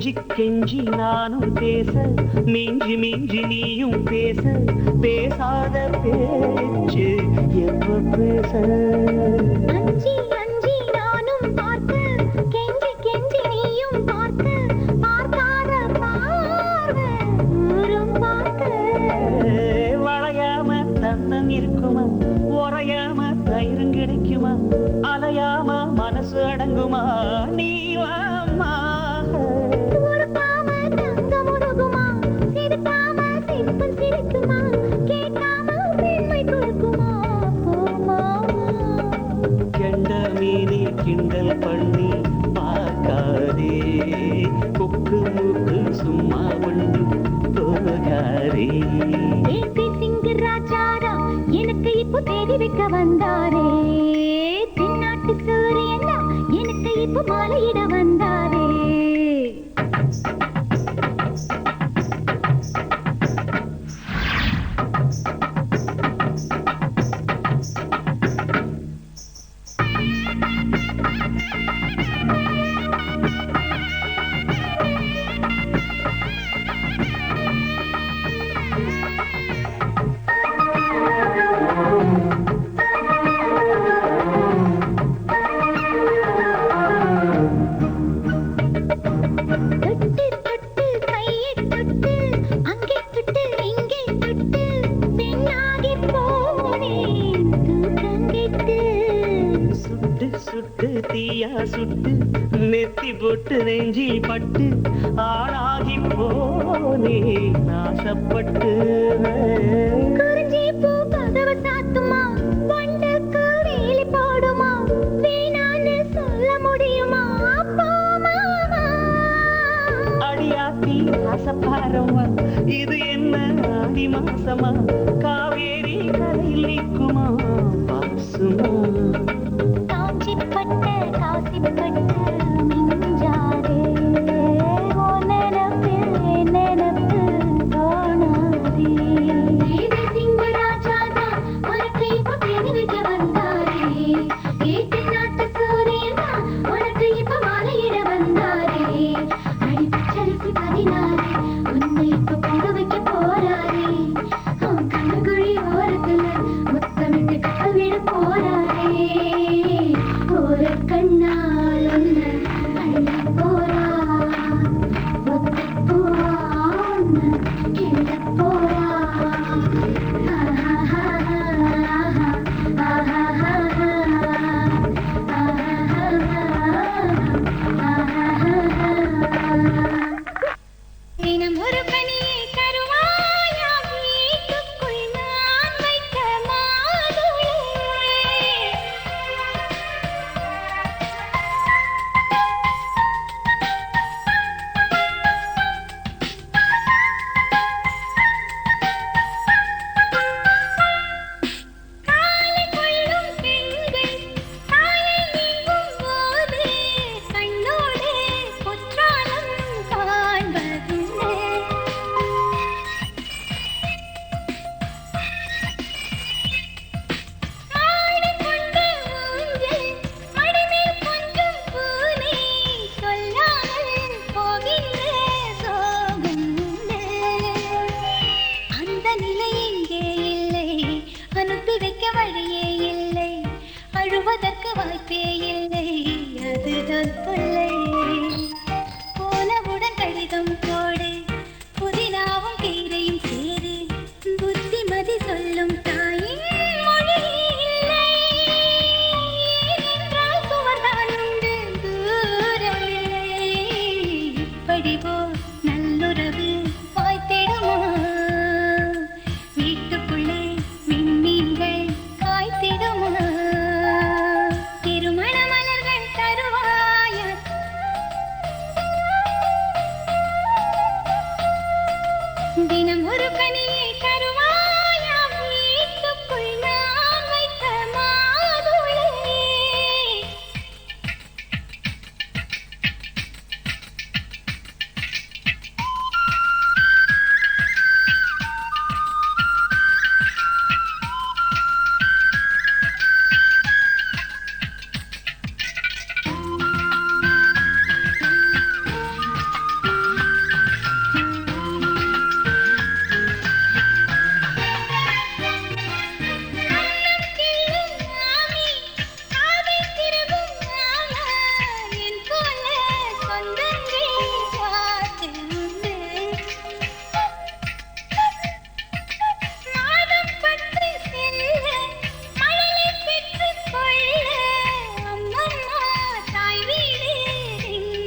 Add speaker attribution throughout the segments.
Speaker 1: கெஞ்சி கெஞ்சி நானும் பேச மிஞ்சி மிஞ்சி நீயும் பேச பேசாத பேச்சு எப்ப பேச
Speaker 2: அஞ்சி அஞ்சி நானும் பார்க்க கெஞ்சி கெஞ்சி நீயும் பார்க்க பார்க்காத பார்வை ஊரும் பார்க்க
Speaker 1: வளையாம தந்தம் இருக்குமா உறையாம தயிரும் கிடைக்குமா அலையாம மனசு அடங்குமா நீ வாம்மா கிண்டல் பண்ணி பார்க்காதே கொக்கு மூக்கு சும்மா ஒன்று போகாதே
Speaker 2: ராஜாரா எனக்கு இப்போ தேடி வைக்க வந்தாரே தென்னாட்டு சூரியன் எனக்கு இப்போ மாலையிட வந்தாரே
Speaker 1: சுட்டு தீயா சுட்டு நெத்தி போட்டு நெஞ்சில் பட்டு ஆளாகி போனே நாசப்பட்டு
Speaker 2: குறிஞ்சி பூ கதவ சாத்துமா வண்டுக்கு வேலி போடுமா வேணான்னு சொல்ல முடியுமா போமா
Speaker 1: அடியாத்தி ஆசப்பாரம்மா இது என்ன ஆடி மாசமா காவேரி கரையில் நிற்குமா பாசுமா
Speaker 2: காஞ்சிப்பட்ட காசிப்பட்ட மிஞ்சாதே ஓ நினப்பில் என் நினப்பு தோணாதே சிங்கராஜாதா உனக்கு இப்போ தேடி வைக்க வந்தாரே ஏத்து நாட்டு சூரியனா உனக்கு இப்போ மாலையிட வந்தாரே அடி பச்சரிசி 16 உன்னை இப்போ பொங்க வைக்க போறாரே அவன் கண்ணுக்குழி ஓரத்துல முத்தமிட்டு கப்பல் விட போறாரே ஒரு கண்ணால் ஒன்று அள்ளி போறா ஒத்து பூவா ஒன்று கிள்ள போறா தினம் ஒரு பனியை தருவாயா வீட்டுக்குள் நான் வைத்த மாதுளை காலை கொள்ளும் பெண்கள் காலை நீங்கும் போது கண்ணோடு குற்றாலம் காண்பதுண்டு ஆடிக்கொண்டு ஊஞ்சல் மடிமேல் கொஞ்சம் பூனை சொல்லாமல் போகின்ற சோகமுண்டு அந்த நிலை எங்கே இல்லை அனுப்பி வைக்க வழியே இல்லை அழுவதற்கு வாய்ப்பே இல்லை அதுதான் தொல்லை போனவுடன் கடிதம் போடு புதினாவும் கீரையும் சேரு புத்திமதி சொல்லும் தாயின் மொழி இல்லை ஏனென்றால் சுவர்தான் உண்டு தூரம் இல்லை இப்படி போ நல்லுறவு வாய்த்திடுமா வீட்டுக்குள்ளே விண்மீன்கள் காய்த்திடுமா திருமண மலர்கள் தருவாயா தினம் ஒரு கனியை தருவாயா வீட்டுக்குள் நான் வைத்த மாதுளை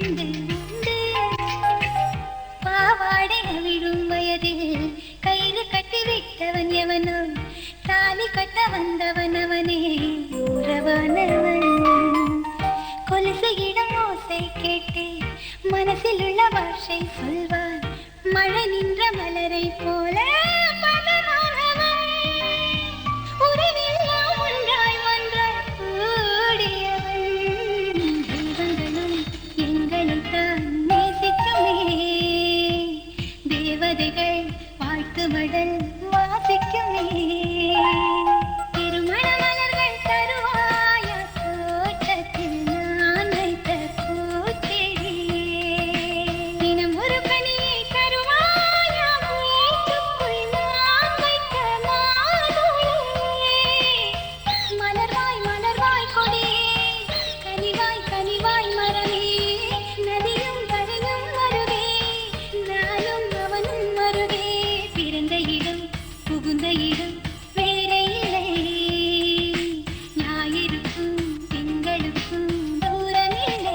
Speaker 2: உண்டு உண்டு பாவாடை விழும் வயதில் கயிறு கட்டி விட்டவன் எவனோ தாலி கட்ட வந்தவன் அவனே உறவானவன் கொலுசையிடம் ஓசை கேட்டு மனசில் உள்ள பாஷை சொல்வான் மழை நின்ற மலரை போல மனமானவன் உறவெல்லாம் ஒன்றாய் ஒன்றாய் கூடியவன் தெய்வங்களும் எங்களைத்தான் நேசிக்குமே தேவதைகள் வாழ்த்து மடல் வாசிக்குமே திருமண மலர்கள் தருவாயா தோட்டத்தில் நான் வைத்த பூச்செடியே தினம் ஒரு பனியை தருவாயா வீட்டுக்குள் நான் வைத்த மாதுளையே மலர்வாய் மலர்வாய் கொடியே கனிவாய் கனிவாய் மரமே நதியும் கரையும் மருவே நானும் அவனும் மருவே பிறந்த இடம் புகுந்த இடம் வேறே இல்லை ஞாயிறுக்கும் திங்களுக்கும் தூரமில்லை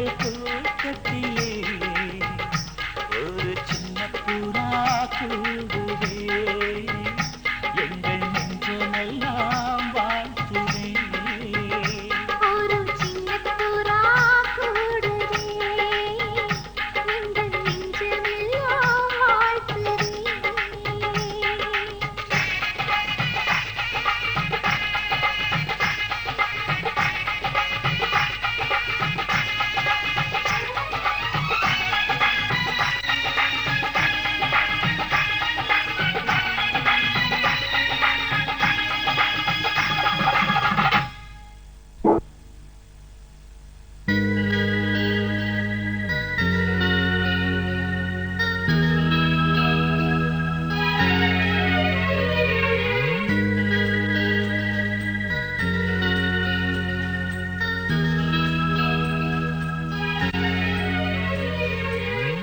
Speaker 1: எங்கள் கூட்டத்திலே ஒரு சின்ன புறா கூடுதே எங்கள் நெஞ்சமெல்லாம் வாழ்த்துதே
Speaker 2: ஒரு சின்ன புறா கூடுதே எங்கள் நெஞ்சமெல்லாம் வாழ்த்துதே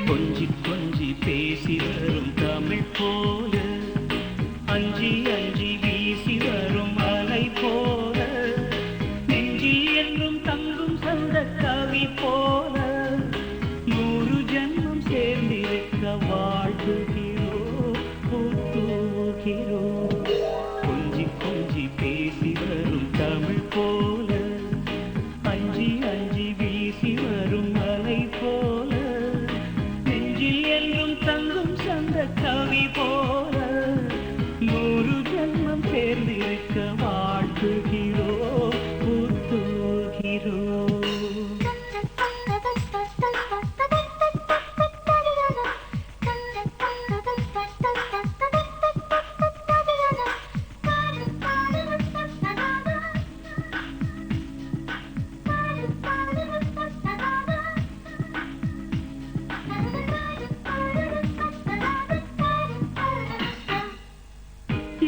Speaker 1: கொஞ்சி கொஞ்சி பேசி வரும் தமிழ் போல அஞ்சி அஞ்சி வீசி வரும் அலை போல நெஞ்சில் என்றும் தங்கும் சந்த கவி போல 100 ஜென்மம் சேர்ந்திருக்க வாழ்த்துகிறோம் பூத்துகிறோம் கொஞ்சி கொஞ்சி பேசி வரும் தமிழ் போல அஞ்சி அஞ்சி வீசி வரும் அலை போல தங்கும் சந்த கவி போல 100 ஜென்மம் சேர்ந்திருக்க வாழ்த்துகிறோம் பூத்துகிறோம்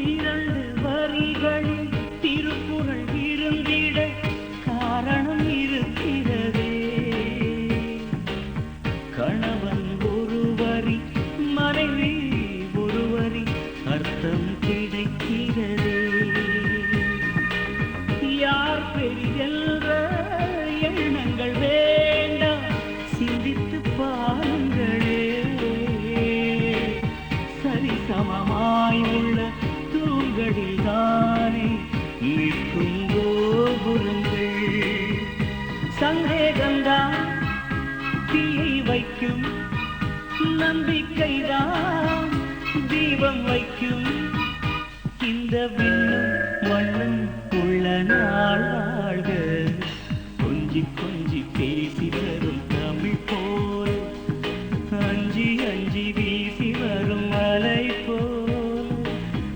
Speaker 1: இரண்டு வரிகளில் திருக்குறள் இருந்திட காரணம் இருக்கிறதே கணவன் ஒரு வரி மனைவி ஒரு வரி அர்த்தம் கிடைக்கிறதே யார் பெரியல்ற எண்ணங்கள் வேண்டாம் சிந்தித்து பாருங்களே சரிசமமாய் உள்ள தூண்களில் தானே நிற்கும் கோபுரங்கள் சந்தேகம்தான் தீயை வைக்கும் நம்பிக்கைதான் தீபம் வைக்கும் இந்த விண்ணும் மண்ணும் உள்ள நாள் வாழ்க கொஞ்சி கொஞ்சி பேசி வரும் தமிழ் போல் அஞ்சி அஞ்சி வீசி வரும் அலை போல்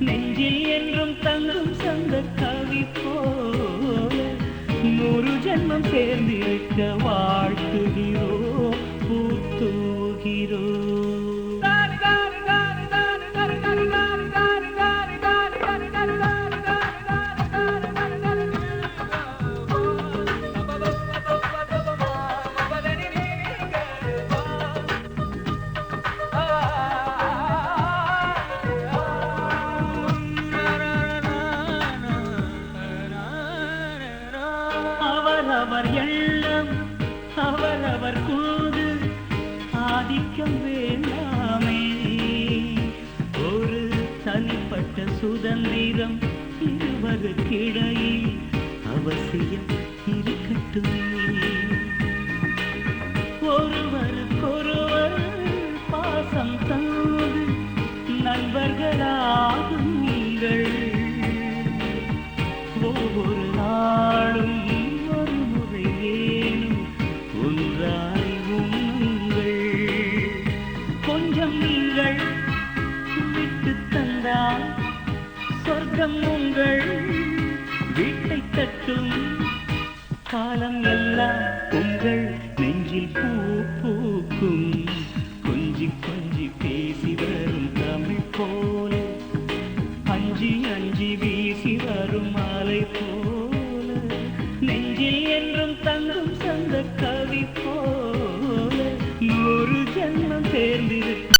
Speaker 1: நெஞ்சில் என்றும் தங்கும் சந்த கவி போல 100 ஜென்மம் சேர்ந்திருக்க வாழ்த்துகிறோம் பூத்துகிறோம் அவரவர் எண்ணம் அவரவர் கூது ஆதிக்கம் வேண்டாமே ஒரு தனிப்பட்ட சுதந்திரம் இருவருக்கிடையில் அவசியம் இருக்கட்டுமே ஒருவருக்கொருவர் பாசம் தந்து நண்பர்களாகும் நீங்கள் ஒவ்வொரு நாளும் ஒரு முறை ஏனும் ஒன்றாய் உண்ணுங்கள் கொஞ்சம் நீங்கள் விட்டு தந்தால் சொர்க்கம் உங்கள் வீட்டை தட்டும் காலம் எல்லாம் உங்கள் நெஞ்சில் பூ பூக்கும் கொஞ்சி கொஞ்சி பேசி வரும் தமிழ் போல அஞ்சி அஞ்சி வீசி வரும் அலை போல நெஞ்சில் என்றும் தங்கும் சந்த கவி போல 100 ஜென்மம் சேர்ந்திருக்க